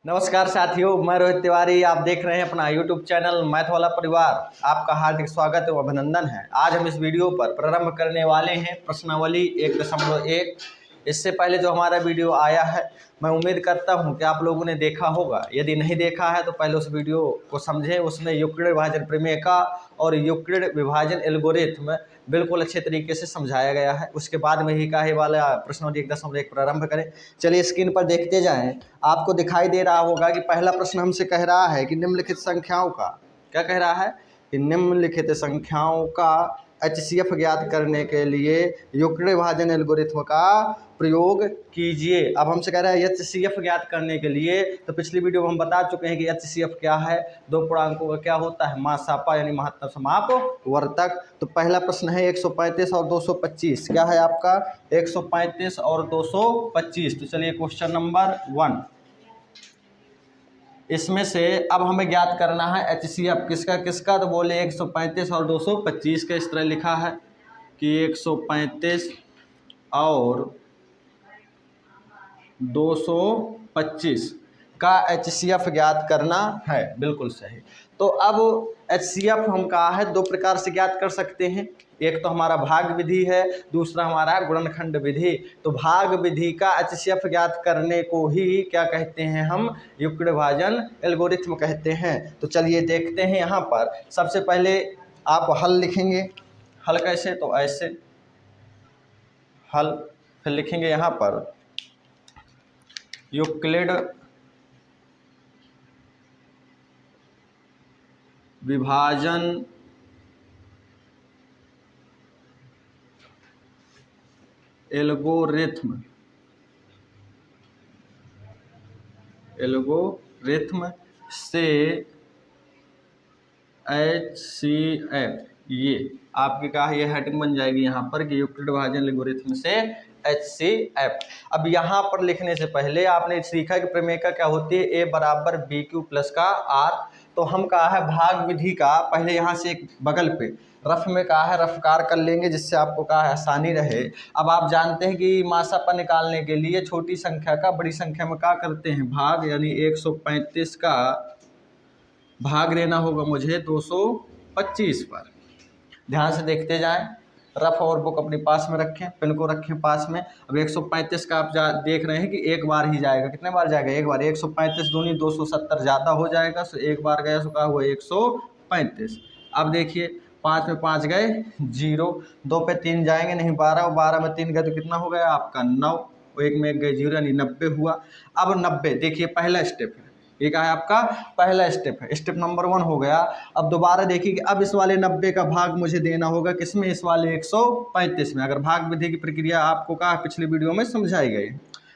नमस्कार साथियों, मैं रोहित तिवारी। आप देख रहे हैं अपना यूट्यूब चैनल मैथ वाला परिवार। आपका हार्दिक स्वागत एवं अभिनंदन है। आज हम इस वीडियो पर प्रारंभ करने वाले हैं प्रश्नावली 1.1। इससे पहले जो हमारा वीडियो आया है, मैं उम्मीद करता हूं कि आप लोगों ने देखा होगा। यदि नहीं देखा है तो पहले उस वीडियो को समझें। उसमें यूक्लिड विभाजन प्रमेय और यूक्लिड विभाजन एल्गोरिथ्म बिल्कुल अच्छे तरीके से समझाया गया है। उसके बाद में ही का ये वाला प्रश्नावली 1.1 प्रारंभ करें। चलिए स्क्रीन पर देखते जाएं। आपको दिखाई दे रहा होगा कि पहला प्रश्न हमसे कह रहा है कि निम्नलिखित संख्याओं का, क्या कह रहा है कि निम्नलिखित संख्याओं का HCF ज्ञात करने के लिए यूक्लिड विभाजन एल्गोरिथ्म का प्रयोग कीजिए। अब हमसे कह रहा है HCF ज्ञात करने के लिए, तो पिछली वीडियो में हम बता चुके हैं कि HCF क्या है। दो पूर्णांकों का क्या होता है, मासापा यानी महत्तम समाप वर्तक। तो पहला प्रश्न है 135 और 225। क्या है आपका 135 और 225। तो चलिए क्वेश्चन नंबर 1, इसमें से अब हमें ज्ञात करना है HCF किसका किसका। तो बोले 135 और 225 का। इस तरह लिखा है कि 135 और 225 का HCF ज्ञात करना है। बिल्कुल सही। तो अब HCF हम कहा है दो प्रकार से ज्ञात कर सकते हैं। एक तो हमारा भाग विधि है, दूसरा हमारा गुणनखंड विधि। तो भाग विधि का HCF ज्ञात करने को ही क्या कहते हैं, हम युक्लिड विभाजन एल्गोरिथ्म कहते हैं। तो चलिए देखते हैं। यहाँ पर सबसे पहले आप हल लिखेंगे। हल कैसे, तो ऐसे हल, फिर लिखेंगे यहाँ पर यूक्लिड विभाजन एल्गोरिथ्म से HCF, ये आपकी क्या है, ये हेडिंग बन जाएगी यहाँ पर कि यूक्लिड विभाजन एल्गोरिथ्म से HCF। अब यहाँ पर लिखने से पहले आपने सीखा कि प्रमेय का क्या होती है, A बराबर BQ प्लस का R। तो हम कहा है भाग विधि का पहले यहाँ से एक बगल पे रफ में कहा है रफकार कर लेंगे, जिससे आपको कहा है आसानी रहे। अब आप जानते हैं कि मासापा निकालने के लिए छोटी संख्या का बड़ी संख्या में क्या करते हैं, भाग, यानी 135 का भाग लेना होगा मुझे 225 पर। ध्यान से देखते जाएं। रफ और बुक अपने पास में रखें, पेन को रखें पास में। अब 135 का आप देख रहे हैं कि एक बार ही जाएगा। कितने बार जाएगा, एक बार। 135 दूनी 270 ज़्यादा हो जाएगा, तो एक बार गया, सो क्या हुआ 135। अब देखिए 5 में 5 गए 0, 2 पे 3 जाएंगे नहीं 12, और 12 में 3 गए तो कितना हो गया आपका 9, और 1 में 1 गए 0, यानी 90 हुआ। अब 90 देखिए पहला स्टेप है, ये क्या है आपका पहला स्टेप है, स्टेप नंबर 1 हो गया। अब दोबारा देखिए कि अब इस वाले 90 का भाग मुझे देना होगा किसमें, इस वाले 135 में। अगर भाग विधि की प्रक्रिया आपको कहा पिछली वीडियो में समझाई गई।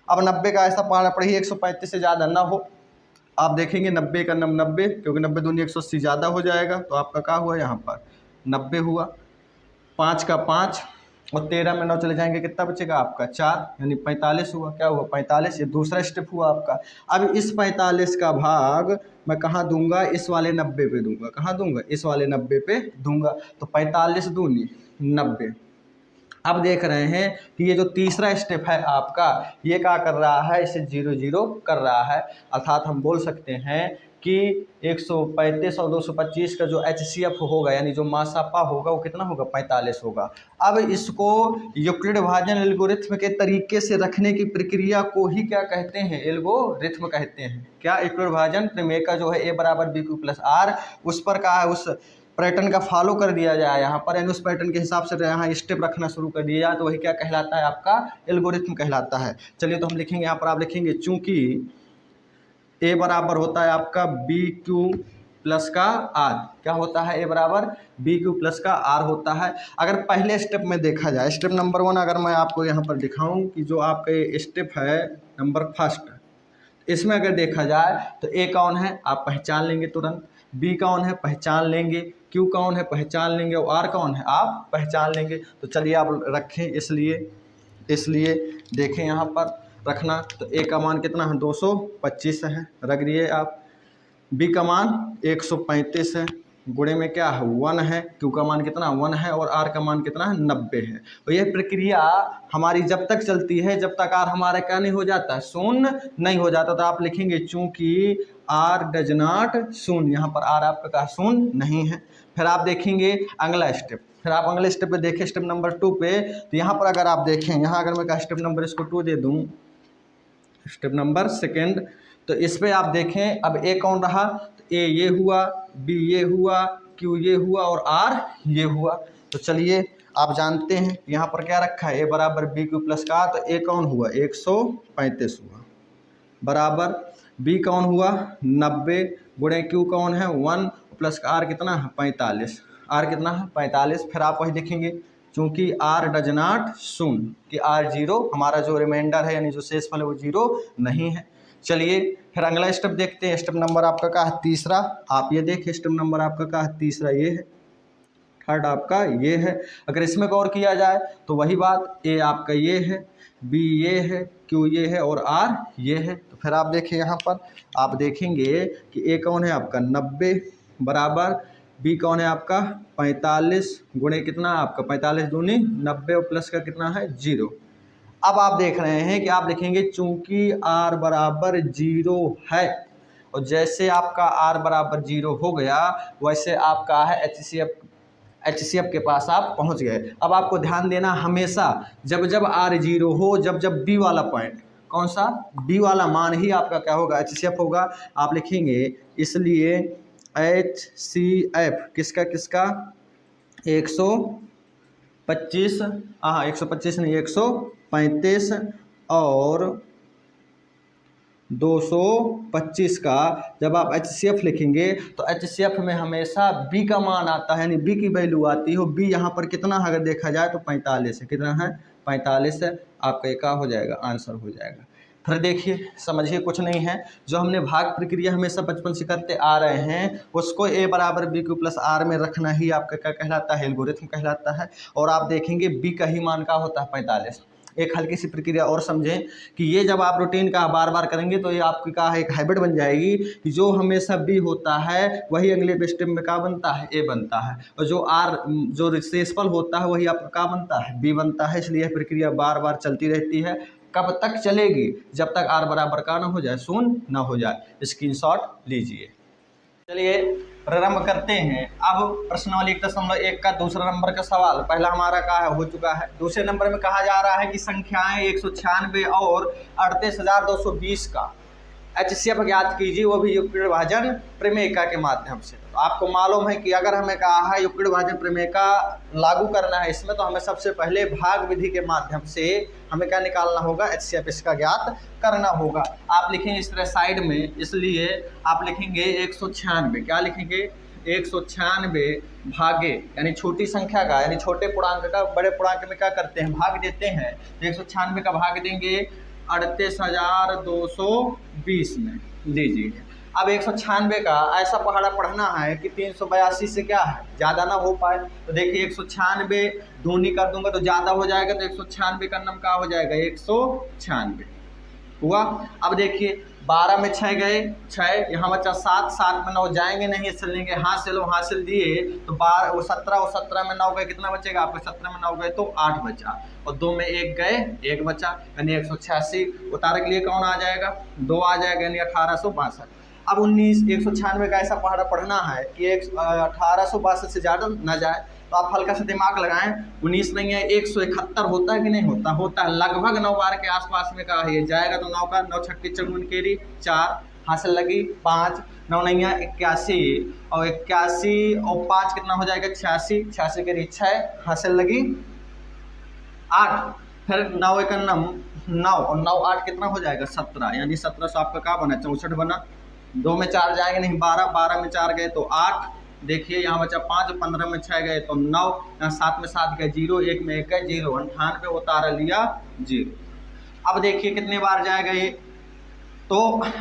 अब 90 का ऐसा पढ़ा पढ़ी 135 से ज़्यादा ना हो। आप देखेंगे 90 का 90, क्योंकि 90 दूनी 180 ज़्यादा हो जाएगा, तो आपका क्या हुआ यहाँ पर 90 हुआ। 5 का 5 और 13 में 9 चले जाएंगे, कितना बचेगा आपका 4, यानी 45 हुआ। क्या हुआ 45, ये दूसरा स्टेप हुआ आपका। अब इस 45 का भाग मैं कहाँ दूंगा, इस वाले 90 पे दूंगा। कहाँ दूंगा, इस वाले 90 पे दूंगा। तो 45 दूनी 90। अब देख रहे हैं कि ये जो तीसरा स्टेप है आपका, ये क्या कर रहा है, इसे 0 0 कर रहा है। अर्थात हम बोल सकते हैं कि 135 और 225 का जो HCF होगा, यानी जो मासापा होगा, वो कितना होगा 45 होगा। अब इसको यूक्लिड विभाजन एल्गोरिथ्म के तरीके से रखने की प्रक्रिया को ही क्या कहते हैं, एल्गोरिथ्म कहते हैं। क्या, यूक्लिड विभाजन प्रमेय का जो है A बराबर BQ प्लस R, उस पर कहा है उस पैटर्न का फॉलो कर दिया जाए यहाँ पर, यानी उस पैटर्न के हिसाब से यहाँ स्टेप रखना शुरू कर दिया जाए, तो वही क्या कहलाता है, आपका एल्गोरिथम कहलाता है। चलिए तो हम लिखेंगे यहाँ पर, आप लिखेंगे चूंकि A बराबर होता है आपका BQ प्लस का R। क्या होता है, A बराबर BQ प्लस का R होता है। अगर पहले स्टेप में देखा जाए, स्टेप नंबर 1 अगर मैं आपको यहाँ पर दिखाऊँ कि जो आपका स्टेप है नंबर फर्स्ट, इसमें अगर देखा जाए तो A कौन है आप पहचान लेंगे तुरंत, B कौन है पहचान लेंगे, Q कौन है पहचान लेंगे, और R कौन है आप पहचान लेंगे। तो चलिए आप रखें, इसलिए देखें यहाँ पर रखना। तो A का मान कितना है 225 है, रख दिए आप। B का मान 135 है, गुणे में क्या है 1 है, क्यू का मान कितना 1 है और आर का मान कितना है 90 है। तो यह प्रक्रिया हमारी जब तक चलती है जब तक आर हमारा क्या नहीं हो जाता, शून्य नहीं हो जाता। तो आप लिखेंगे चूंकि आर डज नॉट शून्य, यहाँ पर आर आपका का शून्य नहीं है। फिर आप देखेंगे अगला स्टेप, फिर आप अगले स्टेप पे देखें स्टेप नंबर 2 पे। तो यहाँ पर अगर आप देखें, यहाँ अगर मैं स्टेप नंबर इसको 2 दे दूँ, स्टेप नंबर 2, तो इस पे आप देखें अब ए कौन रहा, तो ए ये हुआ, बी ये हुआ, क्यू ये हुआ और आर ये हुआ। तो चलिए आप जानते हैं यहाँ पर क्या रखा है, ए बराबर बी क्यू प्लस का, तो ए कौन हुआ 135 हुआ, बराबर बी कौन हुआ 90, गुणे क्यू कौन है 1 प्लस का आर कितना है 45, आर कितना है 45। फिर आप वही देखेंगे चूँकि आर डज नॉट शून्य, कि आर जीरो, हमारा जो रिमाइंडर है यानी जो शेषफल है वो जीरो नहीं है। चलिए फिर अगला स्टेप देखते हैं, स्टेप नंबर आपका का है 3। आप ये देखिए स्टेप नंबर आपका का है 3, ये है, थर्ड आपका ये है। अगर इसमें गौर किया जाए तो वही बात, ए आपका ये है, बी ये है, क्यू ये है और आर ये है। तो फिर आप देखिए यहाँ पर आप देखेंगे कि ए कौन है आपका 90, बराबर बी कौन है आपका 45, गुणे कितना आपका 45 दूनी 90 और प्लस का कितना है 0। अब आप देख रहे हैं कि आप लिखेंगे चूंकि आर बराबर 0 है, और जैसे आपका आर बराबर 0 हो गया वैसे आपका है एचसीएफ के पास आप पहुंच गए। अब आपको ध्यान देना हमेशा जब जब आर 0 हो, जब जब बी वाला पॉइंट, कौन सा बी वाला मान ही आपका क्या होगा एचसीएफ होगा। आप लिखेंगे इसलिए एचसीएफ किसका किसका 125, हाँ 125 नहीं 135 और 225 का जब आप एचसीएफ लिखेंगे तो एचसीएफ में हमेशा बी का मान आता है, यानी बी की वैल्यू आती हो। बी यहाँ पर कितना अगर देखा जाए तो 45 है, कितना है 45 है, आपका एक हो जाएगा आंसर हो जाएगा। फिर देखिए समझिए कुछ नहीं है, जो हमने भाग प्रक्रिया हमेशा बचपन से करते आ रहे हैं उसको ए बराबर बी क्यू प्लस आर में रखना ही आपका क्या कहलाता है, एल्गोरिथम कहलाता है। और आप देखेंगे बी का ही मान का होता है 45। एक हल्की सी प्रक्रिया और समझें कि ये जब आप रूटीन का बार बार करेंगे तो ये आपकी का एक हैबिट बन जाएगी कि जो हमेशा बी होता है वही अगले स्टेप में का बनता है ए बनता है, और जो आर जो शेषफल होता है वही आपका का बनता है बी बनता है। इसलिए यह प्रक्रिया बार बार चलती रहती है। कब तक चलेगी, जब तक आर बराबर का ना हो जाए, शून्य ना हो जाए। स्क्रीनशॉट लीजिए। चलिए प्रारंभ करते हैं। अब प्रश्नावली 1.1 का दूसरा नंबर का सवाल, पहला हमारा का है हो चुका है। दूसरे नंबर में कहा जा रहा है कि संख्याएं 196 और 38,220 का एचसीएफ ज्ञात कीजिए, वो भी युक्तिक विभाजन प्रमेयिका के माध्यम से। तो आपको मालूम है कि अगर हमें कहा है युक्तिक विभाजन प्रमेयिका लागू करना है इसमें, तो हमें सबसे पहले भाग विधि के माध्यम से हमें क्या निकालना होगा, एचसीएफ इसका ज्ञात करना होगा। आप लिखेंगे इस तरह साइड में, इसलिए आप लिखेंगे 196, क्या लिखेंगे 196 भागे, यानी छोटी संख्या का यानी छोटे पूर्णांक का बड़े पूर्णांक में क्या करते हैं भाग देते हैं। तो 196 का भाग देंगे 38,220 में, लीजिए। अब 196 का ऐसा पहाड़ा पढ़ना है कि 382 से क्या है ज़्यादा ना हो पाए। तो देखिए 196 दूनी कर दूंगा तो ज़्यादा हो जाएगा, तो 196 का नम का हो जाएगा 196 हुआ। अब देखिए 12 में 6 गए 6, यहाँ बचा 7, 7 में 9 जाएंगे नहीं, इससे लेंगे हासिल, हासिल दिए तो 12 वो 17 और 17 में 9 गए, कितना बचेगा आपके 17 में 9 गए तो 8 बचा, और 2 में 1 गए 1 बचा, यानी 186। उतारे के लिए कौन आ जाएगा 2 आ जाएगा, यानी 1862। अब 196 का ऐसा पहाड़ा पढ़ना है कि 1862 से ज़्यादा ना जाए। तो आप हल्का सा दिमाग लगाएं, 19 नहीं है 171 होता है कि नहीं होता, होता है लगभग 9 बार के आसपास में का ये जाएगा। तो 9 का 9 छक्के 54 केरी 4 हासिल लगी 5, 9 नहीं है 81 और 81 और 5 कितना हो जाएगा 86, 86 केरी 6 हासिल लगी 8, फिर 9 एक 9 और 9 8 कितना हो जाएगा 17, यानी 17 से आपका क्या बना 64 बना। 2 में 4 जाएंगे नहीं 12, 12 में 4 गए तो 8, देखिए यहाँ बचा 5, 15 में 6 गए तो 9, यहाँ 7 में 7 गए 0, 1 में 1 गए 0, 98 उतारा लिया 0। अब देखिए कितने बार जाएगा ये तो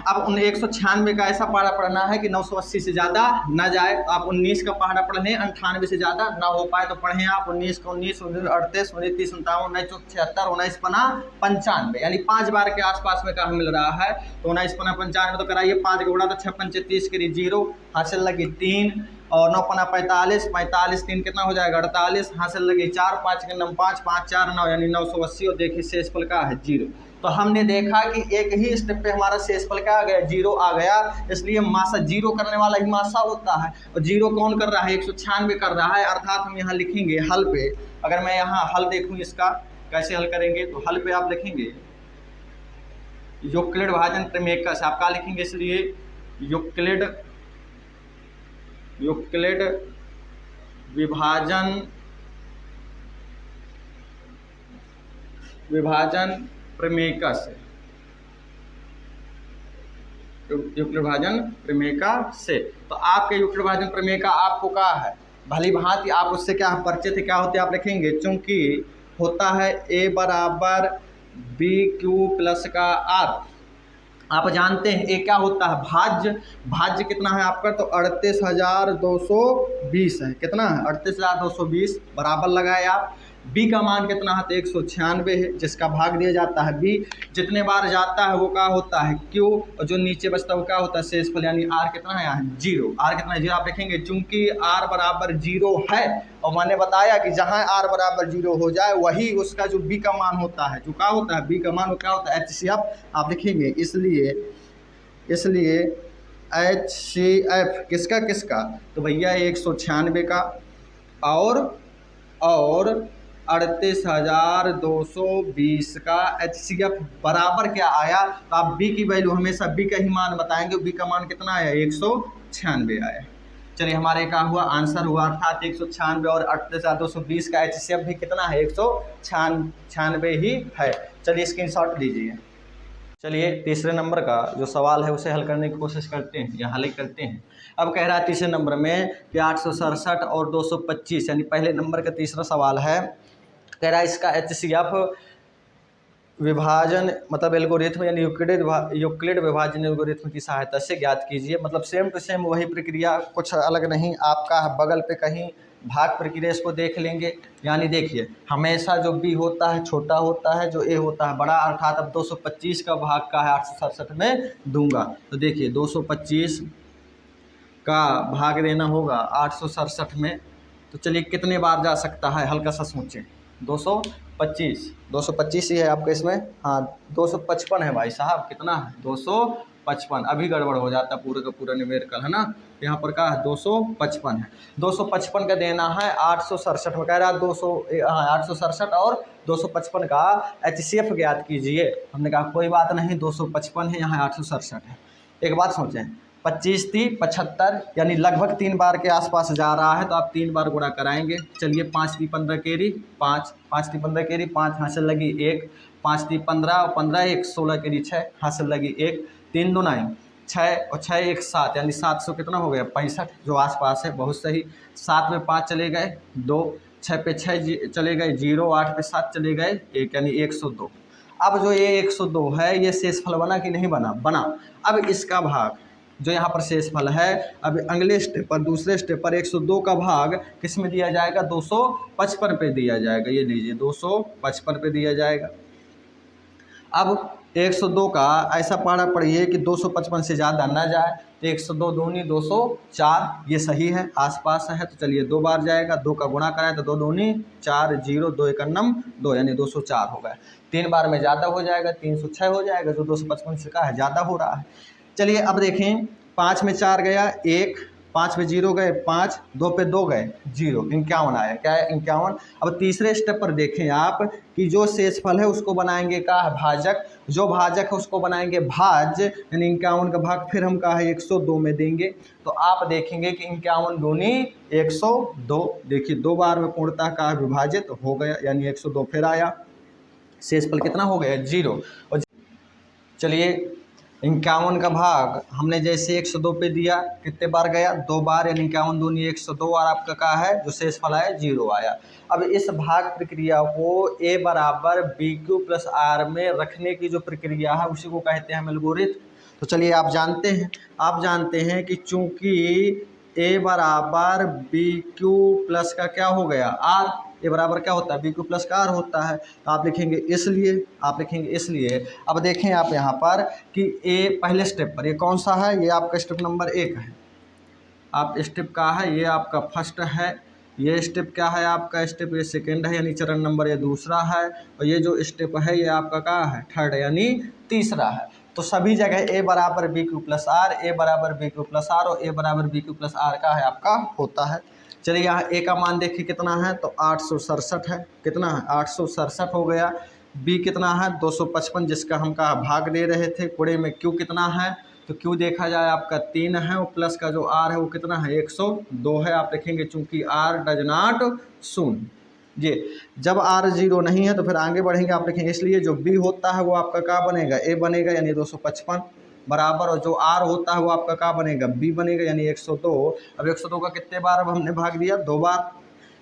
अब उन 196 का ऐसा पहाड़ा पढ़ना है कि 980 से ज़्यादा ना जाए। तो आप 19 का पहाड़ा पढ़ने 98 से ज़्यादा ना हो पाए तो पढ़ें आप 19 का 19, 19 38, 19 30 57, 19 चौक 76, 19 पना 95, यानी 5 बार के आसपास में कहा मिल रहा है। तो 19 पना 95 तो कराइए, 5 गुणा तो 6 पंचे 30 करी 0, हासिल लगी 3, और 9 पना 45, 45 3 कितना हो जाएगा 48, हासिल लगी 4, 5 के नम 5, 5 4 9, यानी 980। और देखिए शेषफल का है 0। तो हमने देखा कि एक ही स्टेप पे हमारा शेषफल क्या आ गया 0 आ गया, इसलिए मासा 0 करने वाला ही मासा होता है। और 0 कौन कर रहा है 196 कर रहा है, अर्थात हम यहाँ लिखेंगे हल पे। अगर मैं यहाँ हल देखूँ इसका कैसे हल करेंगे, तो हल पे आप लिखेंगे यूक्लिड विभाजन प्रमेय से आप क्या लिखेंगे, इसलिए यूक्लिड विभाजन प्रमेयिका से, युक्लिड विभाजन प्रमेयिका से। तो आपके युक्लिड विभाजन प्रमेयिका आपको क्या है भली भांति आप उससे क्या परिचित क्या होते आप लिखेंगे, चूंकि होता है a बराबर BQ प्लस का R। आप जानते हैं ए क्या होता है भाज्य कितना है आपका, तो 38,220 है। कितना है 38,220, बराबर लगाए आप। बी का मान कितना है, तो 196 है, जिसका भाग दिया जाता है बी। जितने बार जाता है वो क्या होता है क्यू, और जो नीचे बचता है वो क्या होता है शेषफल, यानी आर कितना है यहाँ 0। आर कितना है 0 आप देखेंगे, चूंकि आर बराबर 0 है, और मैंने बताया कि जहाँ आर बराबर 0 हो जाए वही उसका जो बी का मान होता है, जो क्या होता है बी का मान क्या होता है HCF आप लिखेंगे। इसलिए HCF किसका, तो भैया 196 का और 38,220 का HCF बराबर क्या आया। तो आप बी की वैल्यू हमेशा बी का ही मान बताएंगे, बी का मान कितना आया 196 आया। चलिए हमारे क्या हुआ आंसर हुआ, अर्थात 196 और 38,220 का HCF भी कितना है 196 ही है। चलिए स्क्रीनशॉट लीजिए। चलिए तीसरे नंबर का जो सवाल है उसे हल करने की कोशिश करते हैं या हल करते हैं। अब कह रहा है तीसरे नंबर में कि 867 और 225, यानी पहले नंबर का तीसरा सवाल है। कह रहा है इसका HCF विभाजन मतलब एल्गोरिथम यानी यूक्लिड विभाजन एल्गोरिथम की सहायता से ज्ञात कीजिए। मतलब सेम टू सेम वही प्रक्रिया, कुछ अलग नहीं। आपका बगल पे कहीं भाग प्रक्रिया इसको देख लेंगे। यानी देखिए हमेशा जो बी होता है छोटा होता है, जो ए होता है बड़ा। अर्थात अब 225 का भाग का है 867 में दूंगा, तो देखिए 225 का भाग देना होगा 867 में। तो चलिए कितने बार जा सकता है, हल्का सा सोचें। 225 ही है आपके इसमें, हाँ 255 है भाई साहब। कितना है 255, अभी गड़बड़ हो जाता है पूरे का पूरा न्यूमेरिकल है ना। यहाँ पर क्या है 255 है। 255 का देना है 867 में, कह रहा है 867 और 255 का HCF ज्ञात कीजिए। हमने कहा कोई बात नहीं, 255 है यहाँ 867 है। एक बात सोचें 25 3 75, यानी लगभग 3 बार के आसपास जा रहा है, तो आप 3 बार गुणा कराएंगे। चलिए 5 3 15 केरी 5, 5 3 15 केरी 5, हासिल लगी 1, 5 3 15 और 15 1 16 केरी 6, हासिल लगी 1, 3 2 9 6 और 6 1 7, यानी 700 कितना हो गया 65, जो आसपास है। बहुत सही। 7 में 5 चले गए 2, 6 पे 6 चले गए 0, 8 पे 7 चले गए 1, यानी 102। अब जो ये 102 है ये शेषफल बना कि नहीं बना। अब इसका भाग जो यहाँ पर शेषफल है, अब अगले स्टेप पर दूसरे स्टेप पर 102 का भाग किस में दिया जाएगा 255 पे दिया जाएगा। ये लीजिए 255 पे दिया जाएगा। अब 102 का ऐसा पहाड़ा पढ़िए कि 255 से ज़्यादा ना जाए, तो 102 दूनी 204, ये सही है आसपास है। तो चलिए 2 बार जाएगा, 2 का गुणा कराए तो 2 दूनी 4 0 2 1 2, यानी 204 हो गया। 3 बार में ज़्यादा हो जाएगा 306 हो जाएगा, जो 255 से का है ज़्यादा हो रहा है। चलिए अब देखें 5 में 4 गया 1, 5 में 0 गए 5, 2 पे 2 गए 0, 51 आया। क्या है 51। अब तीसरे स्टेप पर देखें आप कि जो शेषफल है उसको बनाएंगे का भाजक, जो भाजक है उसको बनाएंगे भाज्य, यानी 51 का भाग फिर हम का है 102 में देंगे। तो आप देखेंगे कि 51 दूनी 102, देखिए 2 बार में पूर्णतः का विभाजित हो गया, यानी 102 फिर आया। शेषफल कितना हो गया 0। और चलिए 51 का भाग हमने जैसे 102 पे दिया, कितने बार गया 2 बार, यानी 51 दूनी 102, और आपका क्या है जो शेषफल आया 0 आया। अब इस भाग प्रक्रिया को A बराबर BQ प्लस R में रखने की जो प्रक्रिया है उसी को कहते हैं हम एल्गोरिथम। तो चलिए आप जानते हैं कि चूंकि ए बराबर बी क्यू प्लस का क्या हो गया आर, ए बराबर क्या होता है बी क्यू प्लस का आर होता है, तो आप लिखेंगे इसलिए। अब देखें आप यहाँ पर कि ए पहले स्टेप पर, ये कौन सा है, ये आपका स्टेप नंबर 1 है, आप स्टेप का है, ये आपका फर्स्ट है, ये स्टेप क्या है आपका स्टेप, ये सेकेंड है यानी चरण नंबर ये दूसरा है, और ये जो स्टेप है ये आपका क्या है थर्ड यानी तीसरा है। तो सभी जगह ए बराबर बी क्यू प्लस आर, ए बराबर बी क्यू प्लस आर और ए बराबर बी क्यू प्लस आर का है आपका होता है। चलिए यहाँ ए का मान देखिए कितना है, तो 867 है, कितना है 867 हो गया। बी कितना है 255 जिसका हम का भाग ले रहे थे, पूरे में क्यू कितना है, तो क्यू देखा जाए आपका 3 है और प्लस का जो आर है वो कितना है 102 है, आप लिखेंगे चूंकि आर डज नॉट शून्य। जी जब आर 0 नहीं है तो फिर आगे बढ़ेंगे, आप लिखेंगे इसलिए जो बी होता है वो आपका क्या बनेगा ए बनेगा यानी 255 बराबर, और जो आर होता है वो आपका क्या बनेगा बी बनेगा यानी 102। अब 102 का कितने बार अब हमने भाग दिया 2 बार,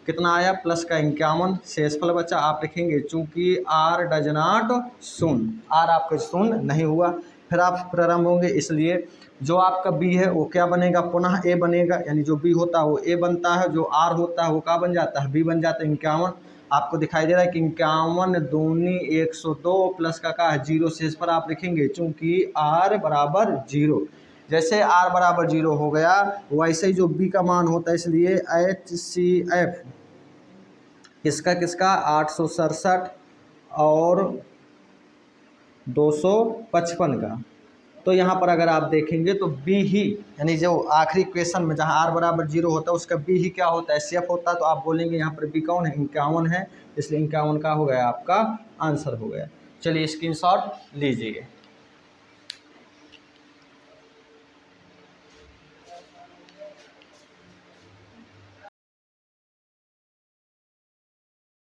कितना आया प्लस का 51, शेषफल बचा, आप लिखेंगे चूंकि आर डज नॉट शून्य, आर आपका शून्य नहीं हुआ। फिर आप प्रारंभ होंगे, इसलिए जो आपका बी है वो क्या बनेगा पुनः ए बनेगा, यानी जो बी होता है वो ए बनता है, जो आर होता है वो क्या बन जाता है बी बन जाता है 51। आपको दिखाई दे रहा है कि 51 दूनी 102 प्लस का क्या है 0, शेष पर आप लिखेंगे चूंकि आर बराबर 0। जैसे आर बराबर 0 हो गया वैसे ही जो बी का मान होता है, इसलिए HCF किसका 867 और 255 का। तो यहाँ पर अगर आप देखेंगे तो बी ही यानी जो आखिरी क्वेश्चन में जहाँ आर बराबर 0 होता है उसका बी ही क्या होता है CF होता है, तो आप बोलेंगे यहाँ पर बी कौन है 51 है, इसलिए 51 का हो गया आपका आंसर हो गया। चलिए स्क्रीनशॉट लीजिए।